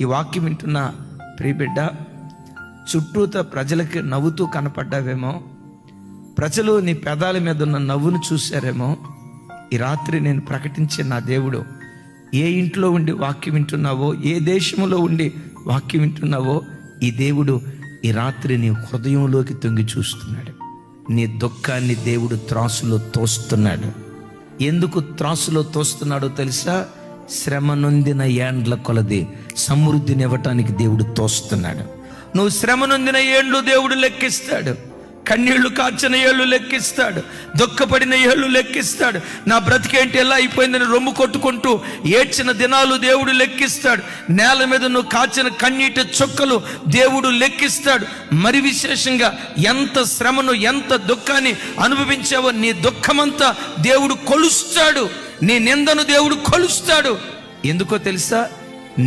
ఈ వాక్యం వింటున్న ప్రియబిడ్డ, చుట్టూత ప్రజలకి నవ్వుతూ కనపడ్డావేమో, ప్రజలు నీ పెదాల మీద ఉన్న నవ్వును చూశారేమో. ఈ రాత్రి నేను ప్రకటించే నా దేవుడు, ఏ ఇంట్లో ఉండి వాక్యం వింటున్నావో, ఏ దేశంలో ఉండి వాక్యం వింటున్నావో, ఈ దేవుడు ఈ రాత్రి నీ హృదయంలోకి తొంగి చూస్తున్నాడు. నీ దుఃఖాన్ని దేవుడు త్రాసులో తోస్తున్నాడు. ఎందుకు త్రాసులో తోస్తున్నాడో తెలుసా? శ్రమ నొందిన ఏండ్ల కొలది సమృద్ధినివ్వటానికి దేవుడు తోస్తున్నాడు. నువ్వు శ్రమ నొందిన ఏండ్లు దేవుడు లెక్కిస్తాడు. కన్నీళ్లు కార్చిన ఏళ్ళు లెక్కిస్తాడు. దుఃఖపడిన ఏళ్ళు లెక్కిస్తాడు. నా బ్రతికేంటి ఎలా అయిపోయిందని రొమ్ము కొట్టుకుంటూ ఏడ్చిన దినాలు దేవుడు లెక్కిస్తాడు. నేల మీద నువ్వు కాచిన కన్నీటి చుక్కలు దేవుడు లెక్కిస్తాడు. మరి విశేషంగా ఎంత శ్రమను, ఎంత దుఃఖాన్ని అనుభవించావో నీ దుఃఖమంతా దేవుడు కొలుస్తాడు. నీ నిందను దేవుడు కొలుస్తాడు. ఎందుకో తెలుసా?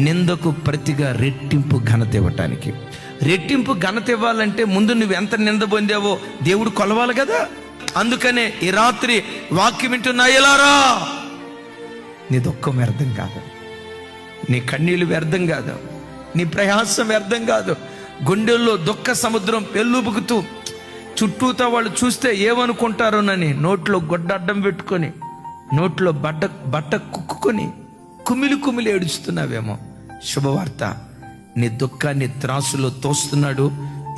నిందకు ప్రతిగా రెట్టింపు ఘనత ఇవ్వటానికి. రెట్టింపు ఘనత ఇవ్వాలంటే ముందు నువ్వు ఎంత నింద పొందావో దేవుడు కొలవాలి కదా. అందుకనే ఈ రాత్రి వాక్యం వింటున్నా ఎలారా, నీ దుఃఖం వ్యర్థం కాదు, నీ కన్నీళ్ళు వ్యర్థం కాదు, నీ ప్రయాసం వ్యర్థం కాదు. గుండెల్లో దుఃఖ సముద్రం పెళ్ళుబుకుతూ చుట్టూతో వాళ్ళు చూస్తే ఏమనుకుంటారోనని నోట్లో గొడ్డ అడ్డం పెట్టుకొని, నోట్లో బట్ట కుక్కుకొని కుమిలి కుమిలి ఏడుస్తున్నావేమో. శుభవార్త, నీ దుఃఖాన్ని త్రాసులో తోస్తున్నాడు.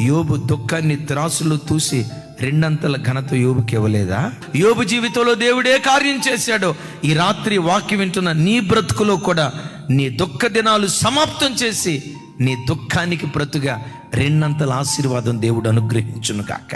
యోబు దుఃఖాన్ని త్రాసులో తూసి రెండంతల ఘనత యోబుకి ఇవ్వలేదా? యోబు జీవితంలో దేవుడే కార్యం చేశాడు. ఈ రాత్రి వాక్యం వింటున్న నీ బ్రతుకులో కూడా నీ దుఃఖ దినాలు సమాప్తం చేసి నీ దుఃఖానికి ప్రతుగా రెండంతల ఆశీర్వాదం దేవుడు అనుగ్రహించును గాక.